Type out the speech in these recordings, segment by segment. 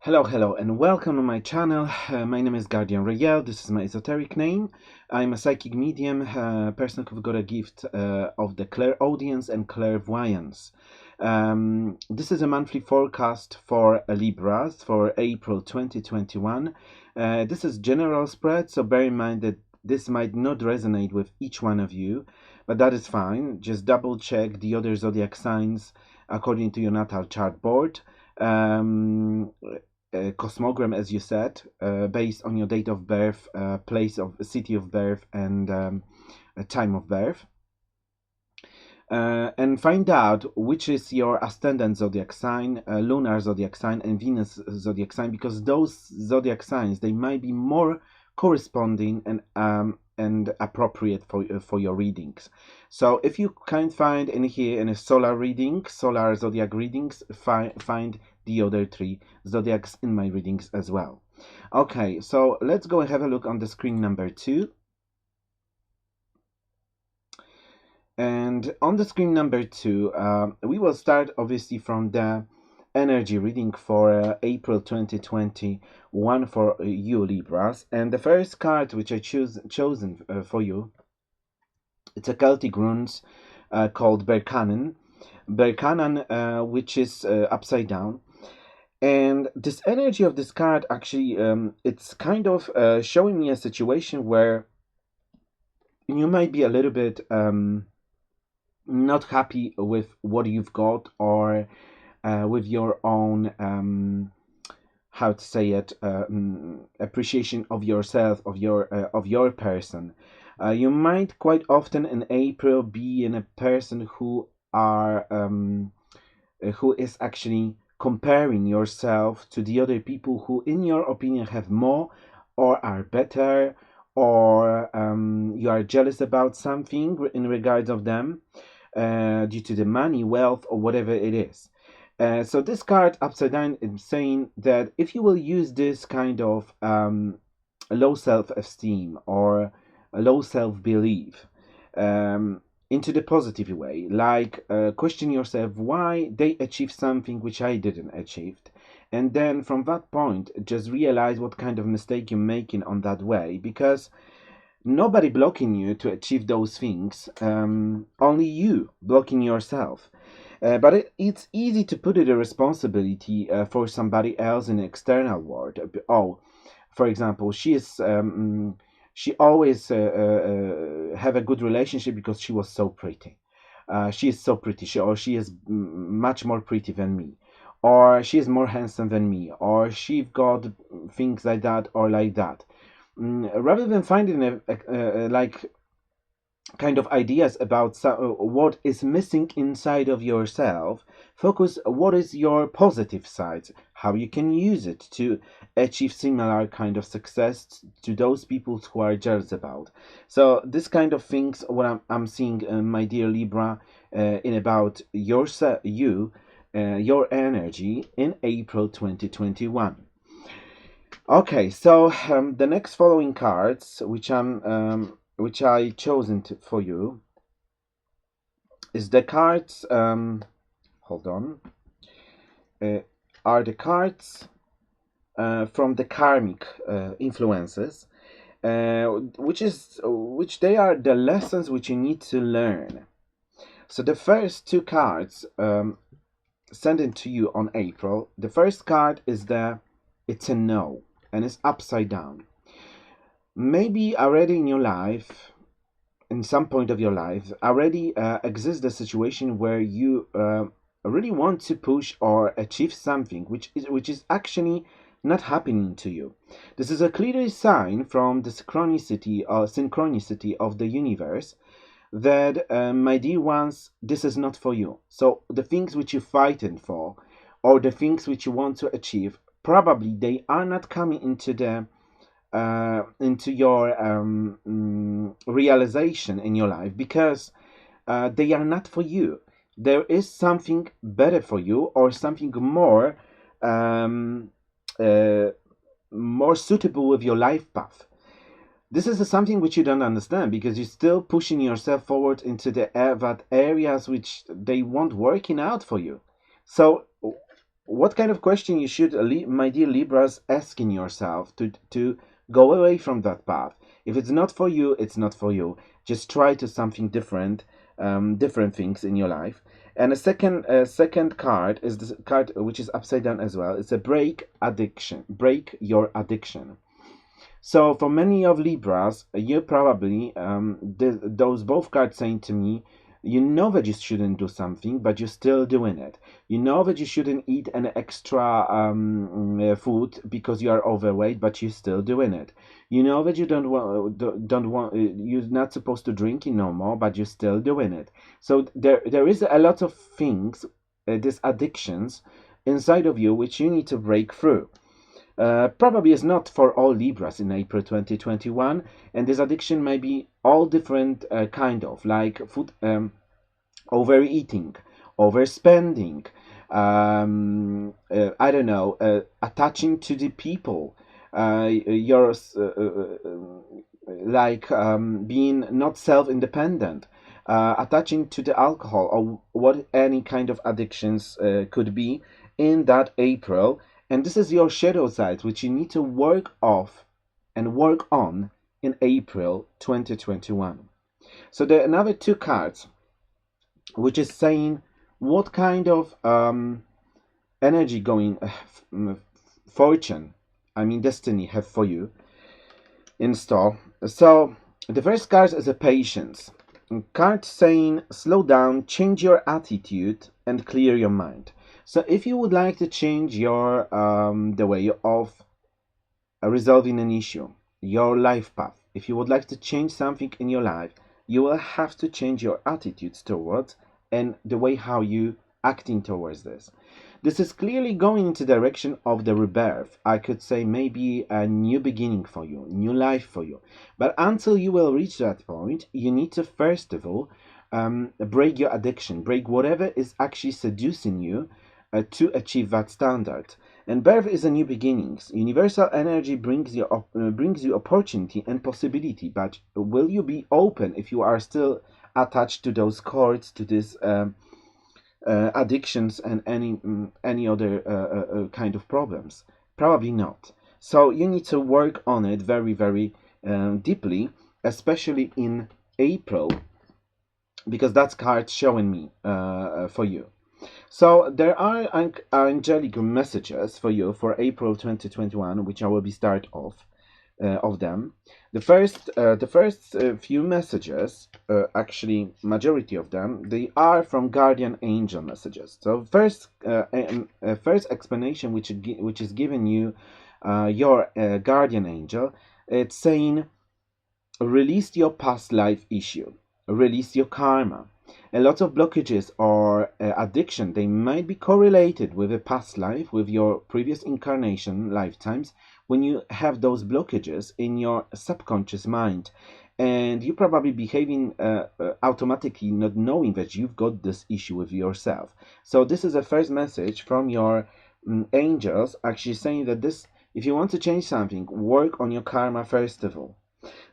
Hello, and welcome to my channel. My name is Guardian Reiyel. This is my esoteric name. I'm a psychic medium, person who've got a gift of the clairaudience and clairvoyance. This is a monthly forecast for Libras for April 2021. This is general spread, so bear in mind that this might not resonate with each one of you, but that is fine. Just double check the other zodiac signs according to your natal chart board. Cosmogram, as you said, based on your date of birth, place of city of birth, and time of birth, and find out which is your ascendant zodiac sign, lunar zodiac sign, and Venus zodiac sign, because those zodiac signs, they might be more corresponding and appropriate for your readings. So if you can't find any solar zodiac readings, find the other three zodiacs in my readings as well. Okay, so let's go and have a look on the screen number 2. And on the screen number 2, we will start obviously from the energy reading for April 2021 for you Libras. And the first card which I chosen for you, it's a Celtic runes called Berkanan, which is upside down. And this energy of this card, actually, it's kind of showing me a situation where you might be a little bit not happy with what you've got, or with your own how to say it, appreciation of yourself, of your person. You might quite often in April be in a person who is actually comparing yourself to the other people who, in your opinion, have more or are better, or you are jealous about something in regards of them, due to the money, wealth, or whatever it is. So this card upside down is saying that if you will use this kind of low self-esteem or a low self-belief into the positive way, like question yourself why they achieved something which I didn't achieve, and then from that point just realize what kind of mistake you're making on that way, because nobody blocking you to achieve those things, only you blocking yourself. But it's easy to put it a responsibility for somebody else in the external world. Oh, for example, she always have a good relationship because she was so pretty. She is so pretty, she is much more pretty than me, or she is more handsome than me, or she got things like that or like that. Rather than finding like kind of ideas about what is missing inside of yourself, focus what is your positive side, how you can use it to achieve similar kind of success to those people who are jealous about. So this kind of things what I'm seeing, my dear Libra, in about your energy in April 2021. Okay, so the next following cards which I chosen for you is the cards, hold on, are the cards from the karmic influences, which they are the lessons which you need to learn. So the first two cards sent in to you on April. The first card is it's a no, and it's upside down. Maybe already in your life, in some point of your life, already exists the situation where you really want to push or achieve something which is actually not happening to you. This is a clear sign from the synchronicity of the universe that, my dear ones, this is not for you. So the things which you're fighting for, or the things which you want to achieve, probably they are not coming into your realization in your life, because they are not for you. There is something better for you, or something um, uh, more suitable with your life path. This is something which you don't understand, because you're still pushing yourself forward into that areas which they won't working out for you. So what kind of question you should, my dear Libras, asking yourself to go away from that path? If it's not for you, it's not for you. Just try to something different, different things in your life. And a second card is this card which is upside down as well. It's a break your addiction. So for many of Libras, you probably, those both cards saying to me, you know that you shouldn't do something, but you're still doing it. You know that you shouldn't eat an extra food because you are overweight, but you're still doing it. You know that you don't want you're not supposed to drink it no more, but you're still doing it. So there is a lot of things, these addictions inside of you, which you need to break through. Probably is not for all Libras in April 2021, and this addiction may be all different kind of, like food, overeating, overspending, I don't know, attaching to the people, your like being not self-independent, attaching to the alcohol, or what any kind of addictions could be in that April. And this is your shadow side, which you need to work off and work on in April 2021. So there are another two cards, which is saying what kind of energy going, fortune, I mean destiny, have for you in store. So the first card is a patience. Card saying slow down, change your attitude, and clear your mind. So if you would like to change your the way of resolving an issue, your life path, if you would like to change something in your life, you will have to change your attitudes towards, and the way how you acting towards this. This is clearly going into the direction of the rebirth. I could say maybe a new beginning for you, new life for you. But until you will reach that point, you need to first of all break your addiction, break whatever is actually seducing you to achieve that standard. And birth is a new beginnings. Universal energy brings you opportunity and possibility. But will you be open if you are still attached to those cords, to this addictions and any other kind of problems? Probably not. So you need to work on it very, very deeply, especially in April, because that's card showing me for you. So there are angelic messages for you for April 2021, which I will be start off of them. The first few messages, actually majority of them, they are from guardian angel messages. So first explanation which is giving you your guardian angel, it's saying release your past life issue, release your karma. A lot of blockages or addiction, they might be correlated with a past life, with your previous incarnation lifetimes, when you have those blockages in your subconscious mind, and you probably behaving automatically, not knowing that you've got this issue with yourself. So this is a first message from your angels, actually saying that this, if you want to change something, work on your karma first of all.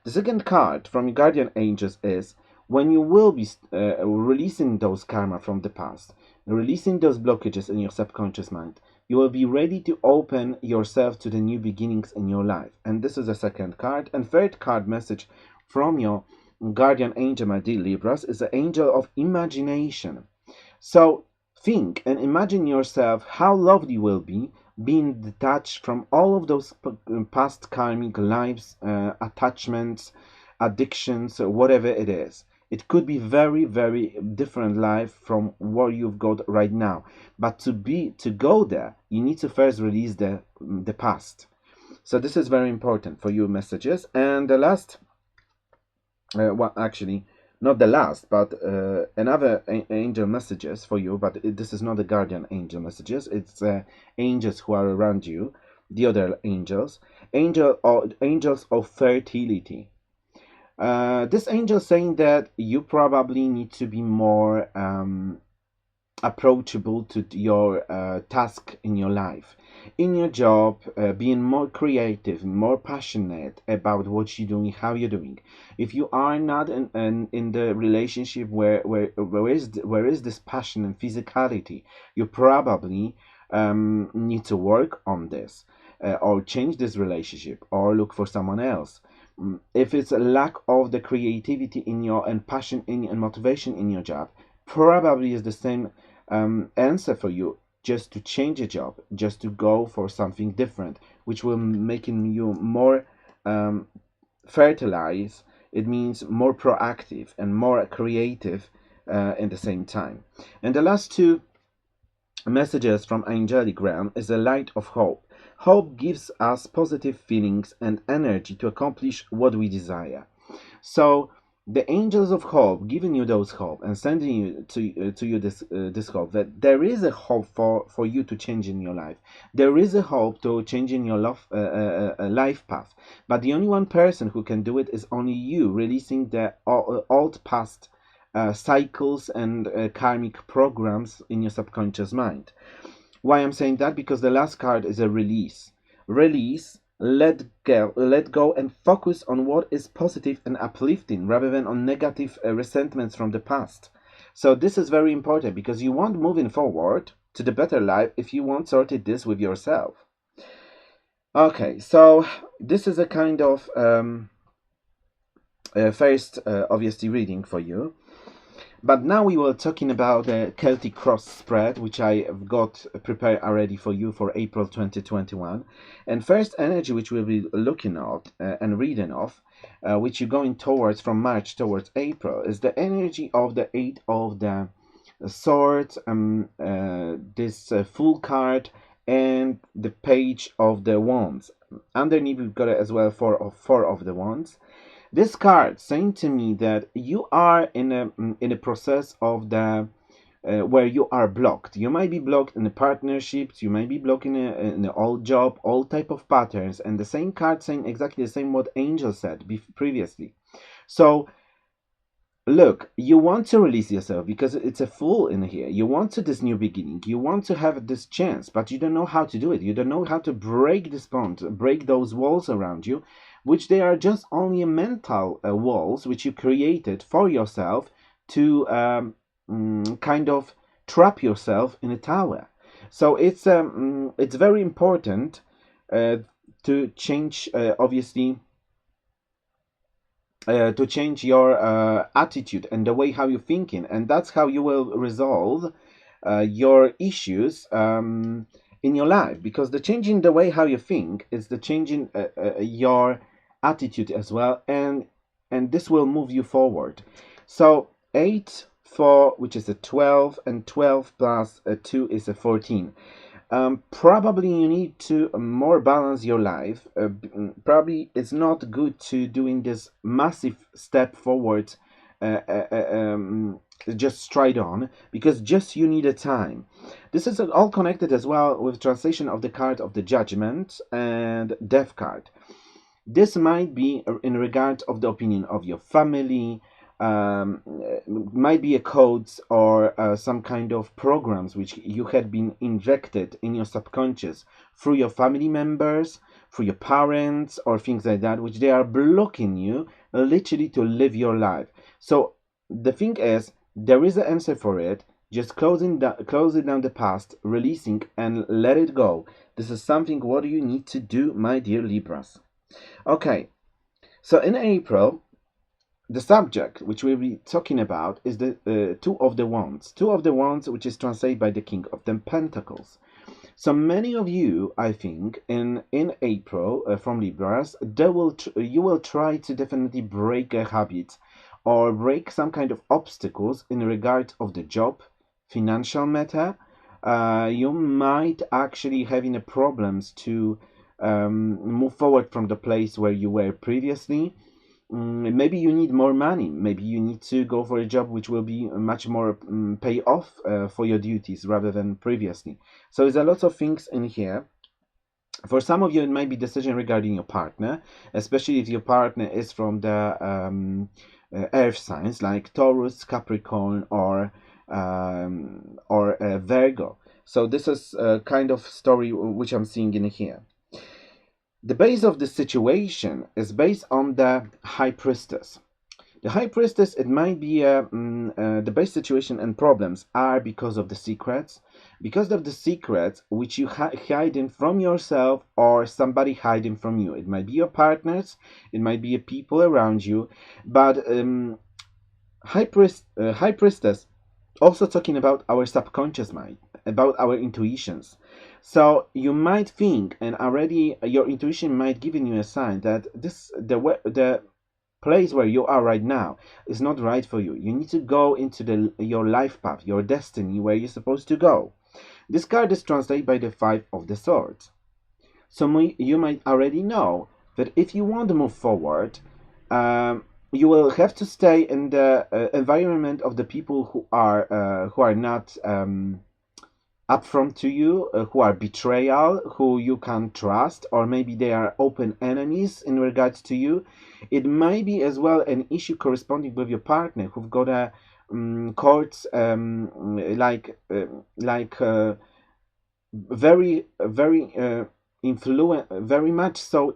The second card from your guardian angels is when you will be releasing those karma from the past, releasing those blockages in your subconscious mind, you will be ready to open yourself to the new beginnings in your life. And this is the second card. And third card message from your guardian angel, my dear Libras, is the angel of imagination. So think and imagine yourself how lovely you will be being detached from all of those past karmic lives, attachments, addictions, or whatever it is. It could be very, very different life from what you've got right now. But to go there, you need to first release the past. So this is very important for you messages. And the last, well, actually, not the last, but another angel messages for you. But this is not the guardian angel messages. It's angels who are around you, the other angels, angels of fertility. This angel saying that you probably need to be more approachable to your task in your life, in your job, being more creative, more passionate about what you're doing, how you're doing. If you are not in the relationship where is this passion and physicality, you probably need to work on this, or change this relationship, or look for someone else. If it's a lack of the creativity in your and passion in and motivation in your job, probably is the same answer for you, just to change a job, just to go for something different, which will making you more fertilize. It means more proactive and more creative in the same time. And the last two messages from angelic realm is a light of hope. Hope gives us positive feelings and energy to accomplish what we desire. So the angels of hope giving you those hope and sending you to you this hope, that there is a hope for you to change in your life. There is a hope to change in your life path. But the only one person who can do it is only you, releasing the old past cycles and karmic programs in your subconscious mind. Why I'm saying that? Because the last card is a release. Release, let go, and focus on what is positive and uplifting rather than on negative resentments from the past. So this is very important, because you want moving forward to the better life if you want sorted this with yourself. Okay, so this is a kind of first obviously reading for you. But now we were talking about the Celtic cross spread, which I have got prepared already for you for April 2021. And first energy which we'll be looking at and reading of, which you're going towards from March towards April, is the energy of the Eight of the Swords, this Fool card, and the Page of the Wands. Underneath we've got it as well four of the Wands. This card saying to me that you are in a process of the where you are blocked. You might be blocked in the partnerships. You might be blocked in an old job, all type of patterns. And the same card saying exactly the same what Angel said previously. So look, you want to release yourself because it's a Fool in here. You want to this new beginning. You want to have this chance, but you don't know how to do it. You don't know how to break this bond, break those walls around you, which they are just only mental walls which you created for yourself to kind of trap yourself in a tower. So it's very important to change, obviously, to change your attitude and the way how you're thinking, and that's how you will resolve your issues in your life, because the changing the way how you think is the changing your attitude as well, and this will move you forward. So 8, 4, which is a 12, and 12 plus 2 is a 14. Probably you need to more balance your life. Probably it's not good to doing this massive step forward just straight on, because just you need a time. This is all connected as well with translation of the card of the Judgment and Death card. This might be in regard of the opinion of your family, might be a codes or some kind of programs which you had been injected in your subconscious through your family members, through your parents, or things like that, which they are blocking you literally to live your life. So the thing is, there is an answer for it. Just closing down the past, releasing, and let it go. This is something what you need to do, my dear Libras. Okay, so in April, the subject which we'll be talking about is the Two of the Wands. Two of the Wands, which is translated by the King of the Pentacles. So many of you, I think, in April from Libras, you will try to definitely break a habit or break some kind of obstacles in regard of the job, financial matter. You might actually having a problems to move forward from the place where you were previously. Maybe you need more money. Maybe you need to go for a job which will be much more pay off for your duties rather than previously. So there's a lot of things in here. For some of you, it might be decision regarding your partner, especially if your partner is from the earth signs like Taurus, Capricorn, or Virgo. So this is a kind of story which I'm seeing in here. The base of the situation is based on the High Priestess. The High Priestess, it might be the base situation and problems are because of the secrets, which you hiding from yourself or somebody hiding from you. It might be your partners, it might be people around you, but High Priestess also talking about our subconscious mind, about our intuitions. So you might think, and already your intuition might giving you a sign that the place where you are right now is not right for you. You need to go into your life path, your destiny, where you're supposed to go. This card is translated by the Five of the Swords. So you might already know that if you want to move forward, you will have to stay in the environment of the people who are not upfront to you, who are betrayal, who you can trust, or maybe they are open enemies in regards to you. It might be as well an issue corresponding with your partner who've got a courts very very much so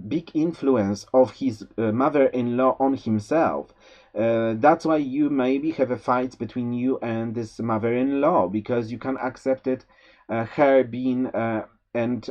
big influence of his mother-in-law on himself. That's why you maybe have a fight between you and this mother-in-law, because you can't accept it, her being and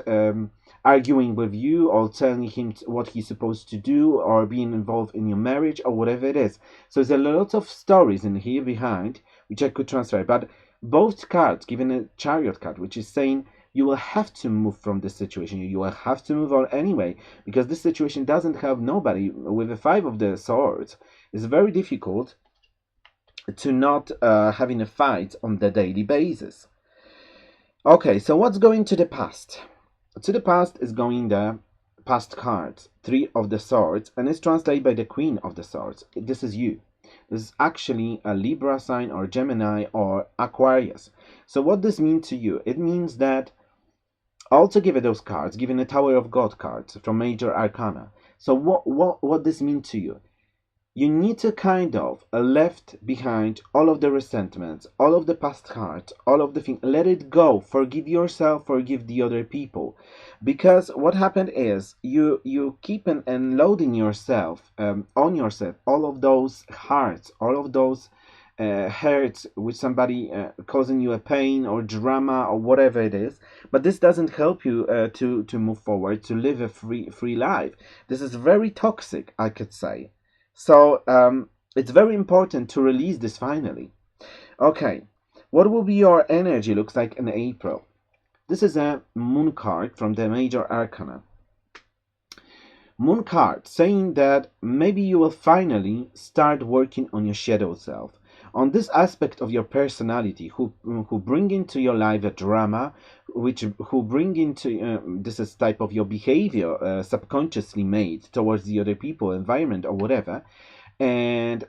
arguing with you or telling him what he's supposed to do or being involved in your marriage or whatever it is. So there's a lot of stories in here behind which I could transfer, but both cards, given a Chariot card, which is saying you will have to move from this situation. You will have to move on anyway, because this situation doesn't help nobody. With the Five of the Swords, it's very difficult to not having a fight on the daily basis. Okay, so what's going to the past? To the past is going the past cards, Three of the Swords, and it's translated by the Queen of the Swords. This is you. This is actually a Libra sign or Gemini or Aquarius. So what this means to you? It means that altogether those cards, given the Tower of God cards from Major Arcana. So what this means to you? You need to kind of left behind all of the resentments, all of the past hurt, all of the things. Let it go. Forgive yourself, forgive the other people. Because what happened is you keep and loading yourself on yourself, all of those hearts, all of those hurts with somebody causing you a pain or drama or whatever it is. But this doesn't help you to move forward, to live a free life. This is very toxic, I could say. So it's very important to release this finally. Okay, what will be your energy looks like in April? This is a moon card from the Major Arcana. Moon card saying that maybe you will finally start working on your shadow self, on this aspect of your personality who bring into your life a drama, who bring into this is type of your behavior subconsciously made towards the other people, environment, or whatever, and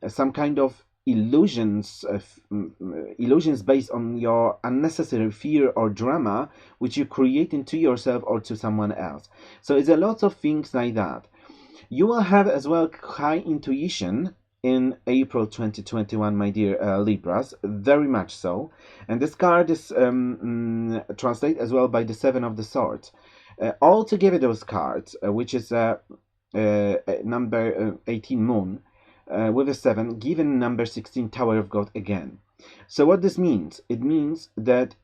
some kind of illusions based on your unnecessary fear or drama which you create into yourself or to someone else. So it's a lot of things like that. You will have as well high intuition in April 2021, my dear Libras, very much so. And this card is translated as well by the Seven of the Swords. Altogether those cards, which is number 18 Moon, with a 7, given number 16 Tower of God again. So what this means? It means that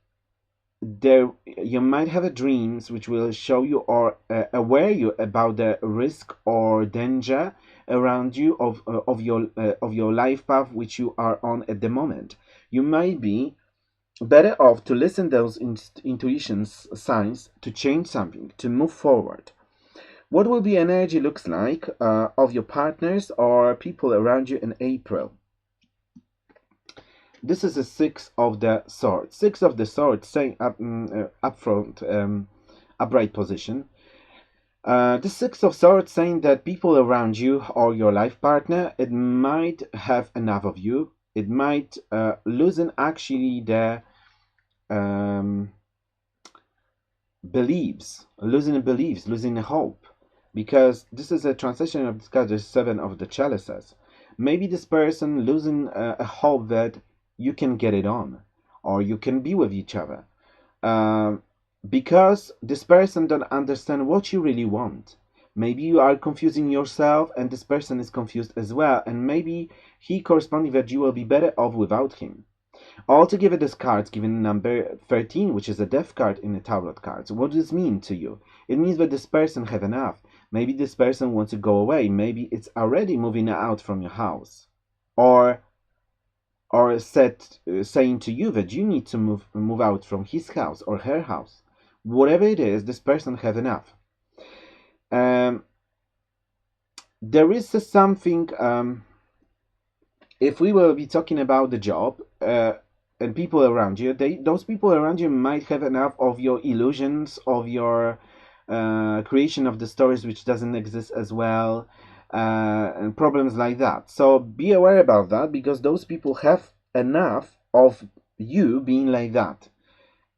there you might have a dreams which will show you or aware you about the risk or danger around you of your life path which you are on at the moment. You might be better off to listen those intuitions signs to change something, to move forward. What will the energy looks like of your partners or people around you in April? This is a six of the swords. Six of the swords saying up front, upright position. The six of swords saying that people around you or your life partner, it might have enough of you. It might loosen actually their beliefs, losing hope, because this is a transition of this card. There's seven of the chalices. Maybe this person losing a hope that you can get it on, or you can be with each other, because this person don't understand what you really want. Maybe you are confusing yourself, and this person is confused as well, and maybe he corresponding that you will be better off without him. Altogether, this card's given number 13, which is a death card in the tarot cards. What does this mean to you? It means that this person have enough. Maybe this person wants to go away. Maybe it's already moving out from your house. Or saying to you that you need to move out from his house or her house. Whatever it is, this person have enough. There is something, if we will be talking about the job, and people around you, those people around you might have enough of your illusions, of your creation of the stories which doesn't exist as well, and problems like that. So be aware about that, because those people have enough of you being like that,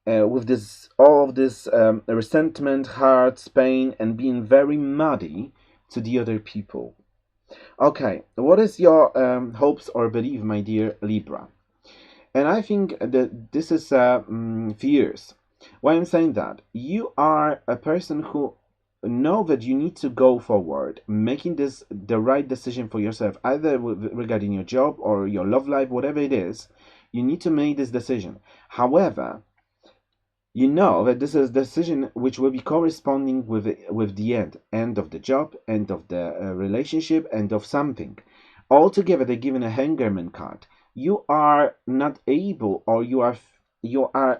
with this all of this resentment, hurt, pain, and being very muddy to the other people. Okay, what is your hopes or belief, my dear Libra? And I think that this is fears. Why I'm saying that? You are a person who know that you need to go forward, making this the right decision for yourself, either regarding your job or your love life, whatever it is. You need to make this decision. However, you know that this is a decision which will be corresponding with the end of the job, end of the relationship, end of something. Altogether, they're given a Hangerman card. You are not able, or you are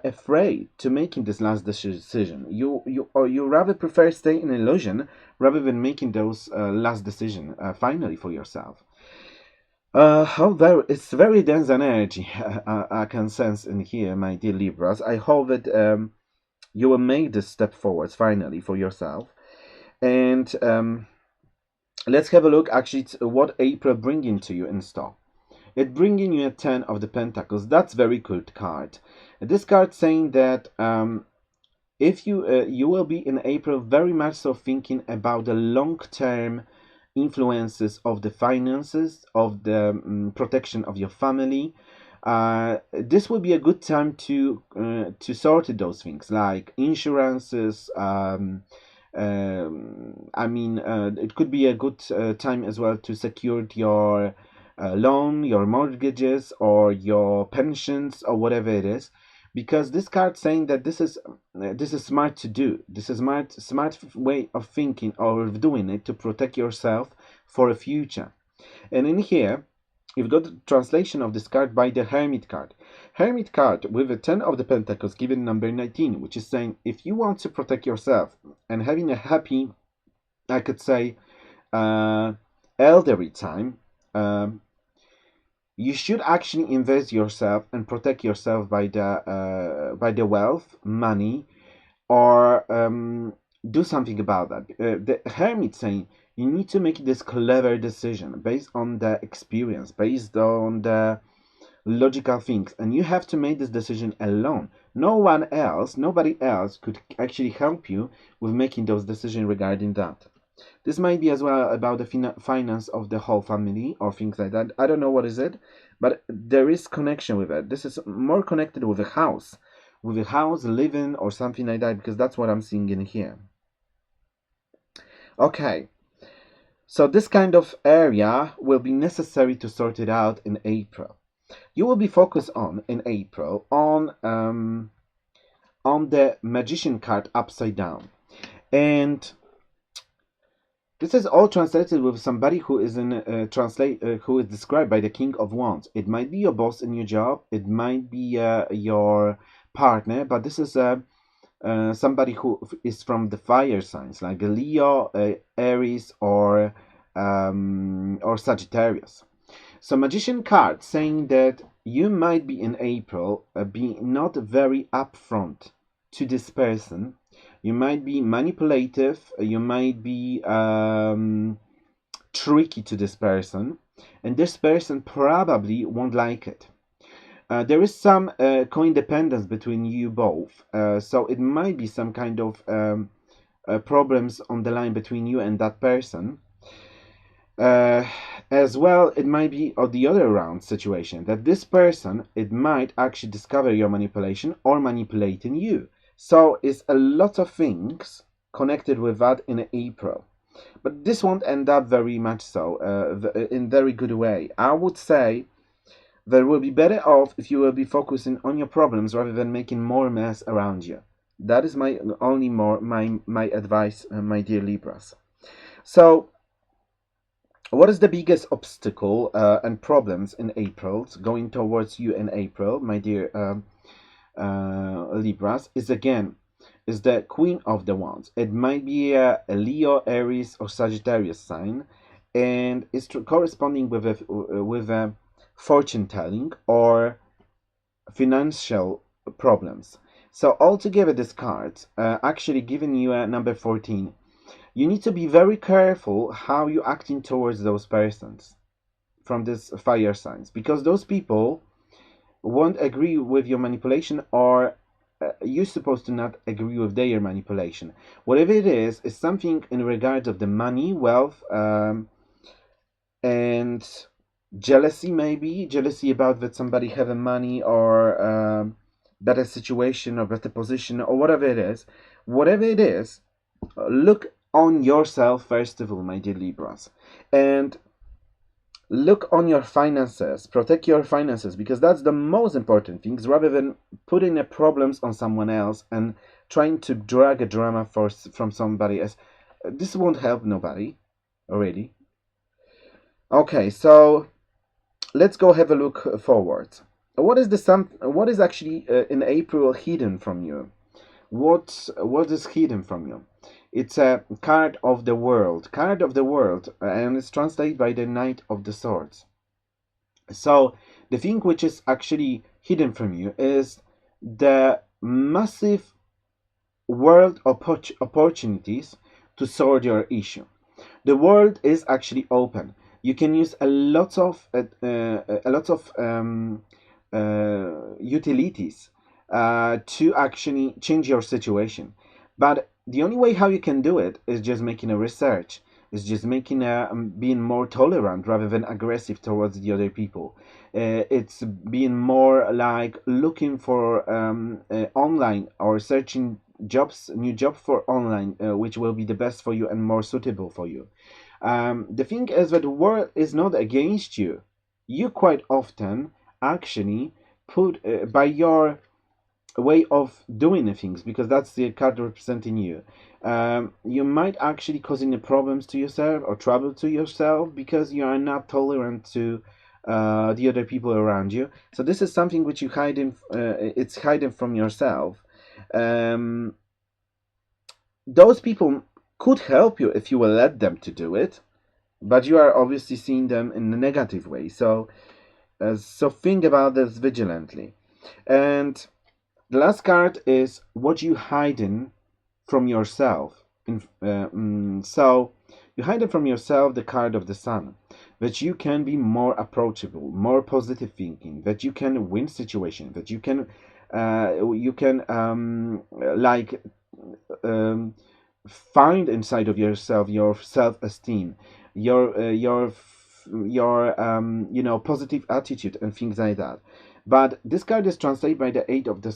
afraid to making this last decision. You rather prefer stay in illusion rather than making those last decision finally for yourself. It's very dense energy. I can sense in here, my dear Libras. I hope that you will make this step forwards finally for yourself. And let's have a look actually what April bringing to you in store. It bringing you a 10 of the Pentacles. That's very good card. This card saying that if you will be in April very much so thinking about the long-term influences of the finances, of the protection of your family. This will be a good time to sort those things like insurances. It could be a good time as well to secure your loan, your mortgages, or your pensions, or whatever it is, because this card saying that this is smart to do. This is smart way of thinking or of doing it to protect yourself for a future. And in here, you've got the translation of this card by the Hermit card. Hermit card with the 10 of the Pentacles given number 19, which is saying if you want to protect yourself and having a happy, I could say, elderly time, you should actually invest yourself and protect yourself by the wealth, money, or do something about that. The Hermit saying you need to make this clever decision based on the experience, based on the logical things, and you have to make this decision alone. Nobody else could actually help you with making those decisions regarding that. This might be as well about the finance of the whole family or things like that. I don't know what is it, but there is connection with it. This is more connected with a house, living or something like that, because that's what I'm seeing in here. Okay, so this kind of area will be necessary to sort it out in April. You will be focused on in April on on the Magician card upside down. And this is all translated with somebody who is who is described by the King of Wands. It might be your boss in your job, it might be your partner, but this is somebody who is from the fire signs, like a Leo, Aries, or Sagittarius. So Magician card saying that you might be in April be not very upfront to this person. You might be manipulative. You might be tricky to this person, and this person probably won't like it. There is some co-independence between you both, so it might be some kind of problems on the line between you and that person. As well, it might be the other around situation, that this person, it might actually discover your manipulation or manipulating you. So it's a lot of things connected with that in April. But this won't end up very much so, in very good way. I would say that will be better off if you will be focusing on your problems rather than making more mess around you. That is my only my advice, my dear Libras. So what is the biggest obstacle and problems in April, going towards you in April, my dear Libras, is the Queen of the Wands. It might be a Leo, Aries, or Sagittarius sign, and it's corresponding with a fortune telling or financial problems. So altogether, this card actually giving you a number 14. You need to be very careful how you're acting towards those persons from this fire signs, because those people won't agree with your manipulation, or you're supposed to not agree with their manipulation. Whatever it is something in regards of the money, wealth, and jealousy, maybe jealousy about that somebody having money or better situation or better position or whatever it is. Look on yourself first of all, my dear Libras, and look on your finances. Protect your finances, because that's the most important things, rather than putting the problems on someone else and trying to drag a drama from somebody else. This won't help nobody already. Okay, so let's go have a look forward. What is actually in April hidden from you? What is hidden from you? It's a card of the world, and it's translated by the Knight of the Swords. So the thing which is actually hidden from you is the massive world opportunities to solve your issue. The world is actually open. You can use a lot of utilities to actually change your situation. But the only way how you can do it is just making a research, is just making being more tolerant rather than aggressive towards the other people. It's being more like looking for online or searching new job for online, which will be the best for you and more suitable for you. The thing is that the world is not against you. You quite often actually put by your way of doing the things, because that's the card representing you. You might actually causing the problems to yourself or trouble to yourself because you are not tolerant to the other people around you. So this is something which you hiding. It's hidden from yourself. Those people could help you if you will let them to do it, but you are obviously seeing them in a negative way. So think about this vigilantly. And the last card is what you hiding from yourself. So you hide from yourself the card of the Sun, that you can be more approachable, more positive thinking, that you can win situation, that you can find inside of yourself your self-esteem, your positive attitude and things like that. But this card is translated by the Eight of the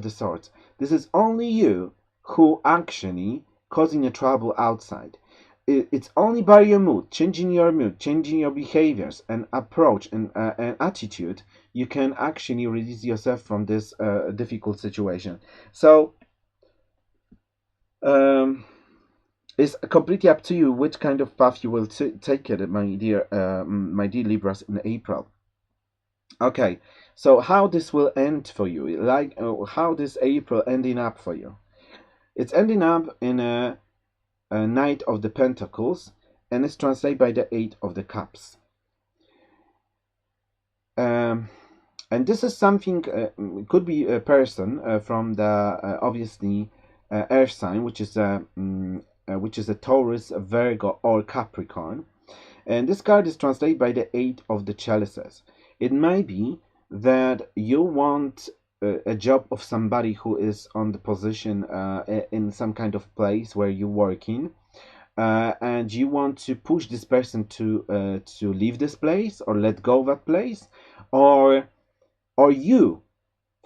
Swords. This is only you who actually causing a trouble outside. it's only by your mood, changing your behaviors and approach and attitude, you can actually release yourself from this difficult situation. So it's completely up to you which kind of path you will take it, my dear Libras, in April. Okay, so how this will end for you, like how this April ending up for you? It's ending up in a Knight of the Pentacles, and it's translated by the Eight of the Cups. And this is something, could be a person from the obviously Earth sign, which is a Taurus, a Virgo, or Capricorn. And this card is translated by the Eight of the Chalices. It might be that you want a job of somebody who is on the position in some kind of place where you're working, and you want to push this person to leave this place or let go of that place, or you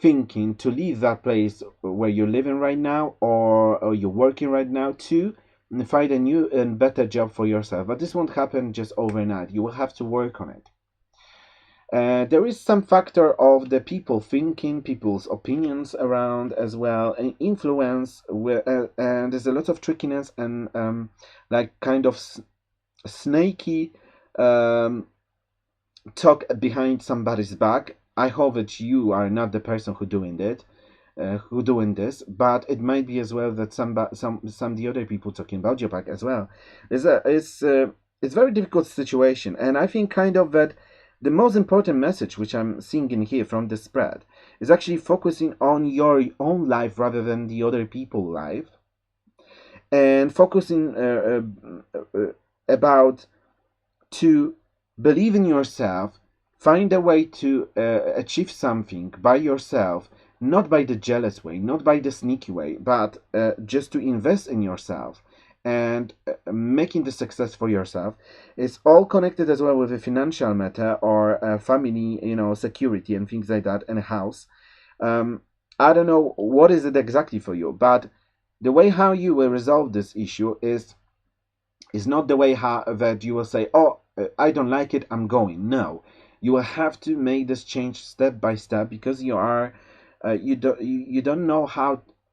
thinking to leave that place where you're living right now, or you're working right now, to find a new and better job for yourself. But this won't happen just overnight. You will have to work on it. There is some factor of the people thinking, people's opinions around as well, and influence, and there's a lot of trickiness and like kind of snaky talk behind somebody's back. I hope that you are not the person who doing this, but it might be as well that some the other people talking about your back as well. It's very difficult situation, and I think kind of that the most important message which I'm seeing in here from the spread is actually focusing on your own life rather than the other people's life, and focusing about to believe in yourself, find a way to achieve something by yourself, not by the jealous way, not by the sneaky way, but just to invest in yourself and making the success for yourself. Is all connected as well with a financial matter or family, security and things like that, and a house. I don't know what is it exactly for you, but the way how you will resolve this issue is not the way how that you will say, oh, I don't like it, I'm going. No, you will have to make this change step by step, because you are you don't know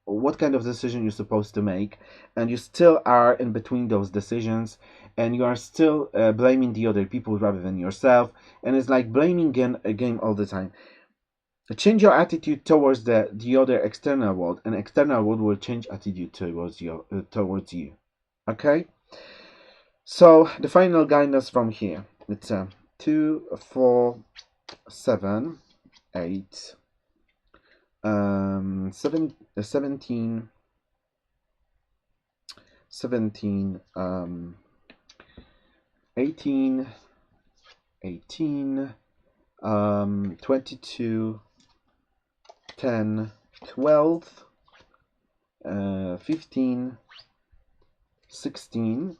what kind of decision you're supposed to make, and you still are in between those decisions, and you are still blaming the other people rather than yourself, and it's like blaming a game all the time. Change your attitude towards the other external world, and external world will change attitude towards you. Okay, so the final guidance from here, it's 2, 4, 7, 8, 17, 18, 22, 10, 12, 15, 16,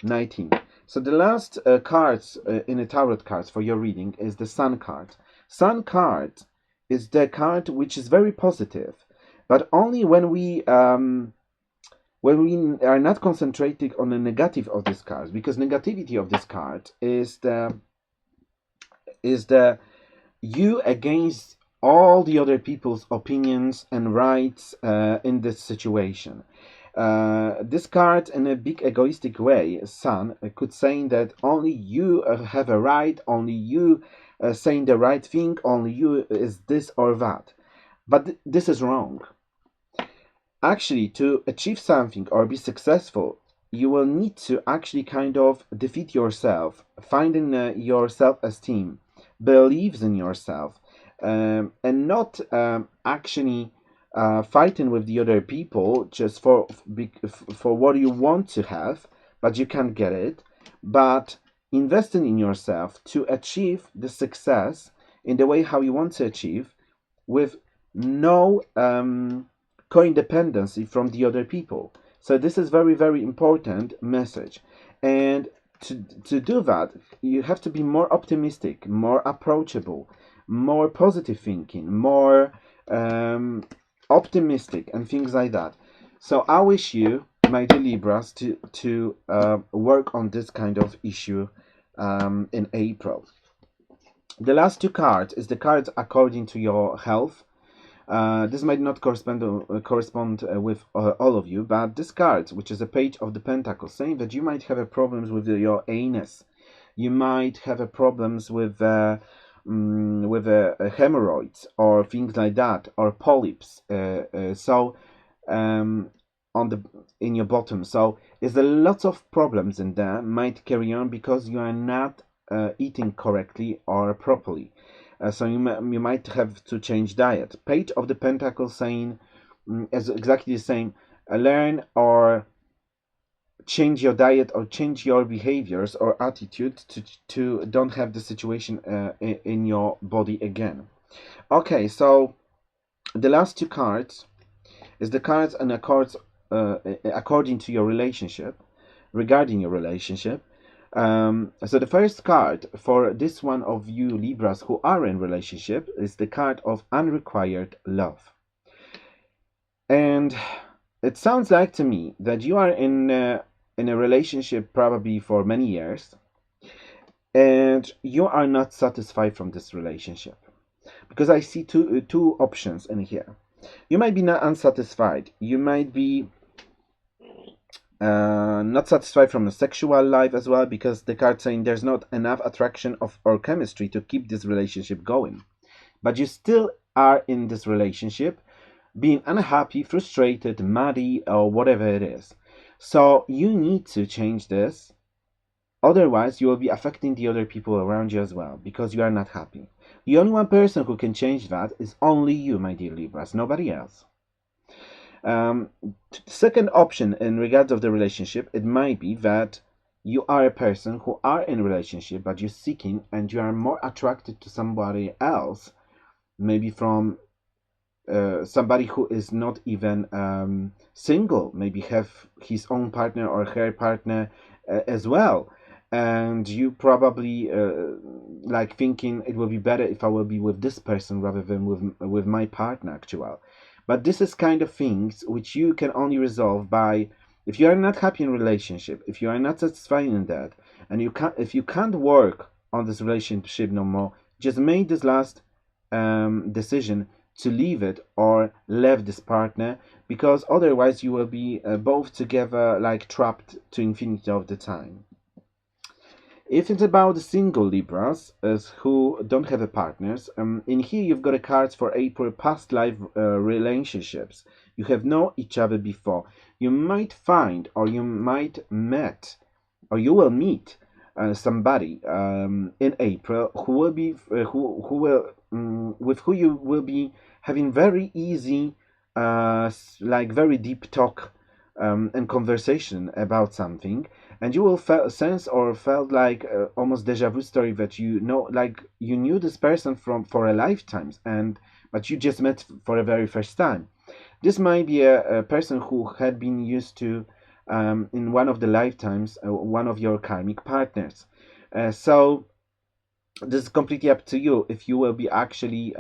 19. So the last cards in the tarot cards for your reading is the Sun card. Sun card is the card which is very positive, but only when we are not concentrating on the negative of this card, because negativity of this card is the you against all the other people's opinions and rights in this situation. This card, in a big egoistic way, Sun, could say that only you have a right, only you saying the right thing, only you is this or that. But this is wrong. Actually, to achieve something or be successful, you will need to actually kind of defeat yourself, finding your self-esteem, believes in yourself, and not actually fighting with the other people just for what you want to have, but you can't get it, but investing in yourself to achieve the success in the way how you want to achieve, with no co-independency from the other people. So this is very, very important message. And to do that, you have to be more optimistic, more approachable, more positive thinking, more optimistic, and things like that. So I wish you my dear Libras, to work on this kind of issue in April. The last two cards is the cards according to your health. This might not correspond with all of you, but this card, which is a page of the Pentacles, saying that you might have a problems with your anus, you might have a problems with hemorrhoids or things like that, or polyps. In your bottom. So is there lots of problems in there might carry on because you are not eating correctly or properly. So you might have to change diet. Page of the Pentacles saying is exactly the same. Learn or change your diet or change your behaviors or attitude to don't have the situation in your body again. Okay, so the last two cards is the cards and accords according to your relationship, regarding your relationship. So the first card for this one of you Libras who are in relationship is the card of unrequited love. And it sounds like to me that you are in a relationship probably for many years, and you are not satisfied from this relationship, because I see two options in here. You might be not unsatisfied. You might be not satisfied from the sexual life as well, because the card saying there's not enough attraction or chemistry to keep this relationship going. But you still are in this relationship, being unhappy, frustrated, muddy, or whatever it is. So you need to change this. Otherwise, you will be affecting the other people around you as well, because you are not happy. The only one person who can change that is only you, my dear Libras, nobody else. Second option in regards of the relationship, it might be that you are a person who are in a relationship, but you're seeking and you are more attracted to somebody else, maybe from somebody who is not even single, maybe have his own partner or her partner as well. And you probably like thinking it will be better if I will be with this person rather than with my partner actual. But this is kind of things which you can only resolve by, if you are not happy in relationship, if you are not satisfied in that, and if you can't work on this relationship no more, just make this last decision to leave it or leave this partner, because otherwise you will be both together like trapped to infinity of the time. If it's about the single Libras who don't have a partners, in here you've got a cards for April, past life relationships. You have known each other before. You might find, or you might met, or you will meet somebody in April who will be with who you will be having very easy, like very deep talk and conversation about something, and you will sense or felt like almost deja vu story that you know, like you knew this person for a lifetime, but you just met for the very first time. This might be a person who had been used to in one of the lifetimes one of your karmic partners. So this is completely up to you if you will be actually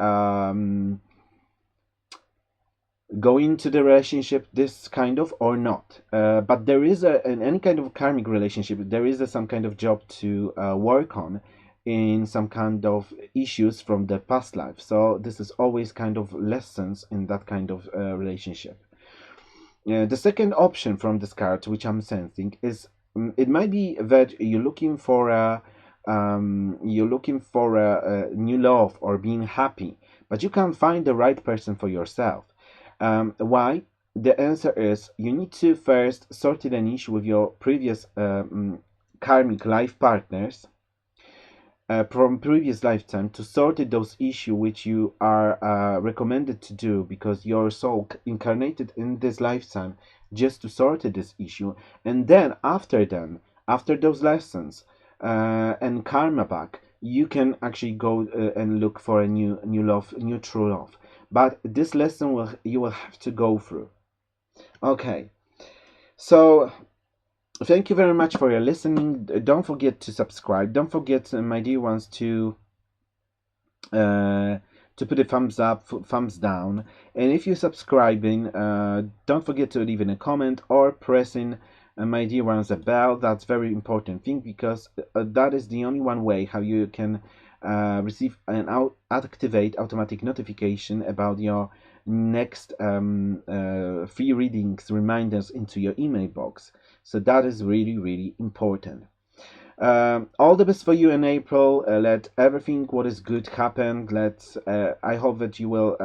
going to the relationship this kind of or not. But there is in any kind of karmic relationship, there is some kind of job to work on in some kind of issues from the past life. So this is always kind of lessons in that kind of relationship. The second option from this card, which I'm sensing, is it might be that you're looking for a new love or being happy, but you can't find the right person for yourself. Why? The answer is you need to first sort an issue with your previous karmic life partners from previous lifetime, to sort those issues which you are recommended to do, because your soul incarnated in this lifetime just to sort this issue. And then after those lessons and karma back, you can actually go and look for a new love, new true love. But this lesson you will have to go through. Okay, so thank you very much for your listening. Don't forget to subscribe. Don't forget, my dear ones, to to put a thumbs up, thumbs down. And if you're subscribing, don't forget to leave in a comment or pressing my dear ones a bell. That's very important thing, because that is the only one way how you can receive and activate automatic notification about your next free readings reminders into your email box. So that is really, really important. All the best for you in April. Let everything what is good happen. I hope that you will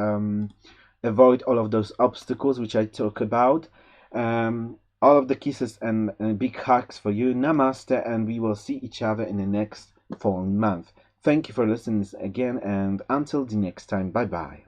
avoid all of those obstacles which I talk about. All of the kisses and big hugs for you. Namaste, and we will see each other in the next following month. Thank you for listening again, and until the next time, bye bye.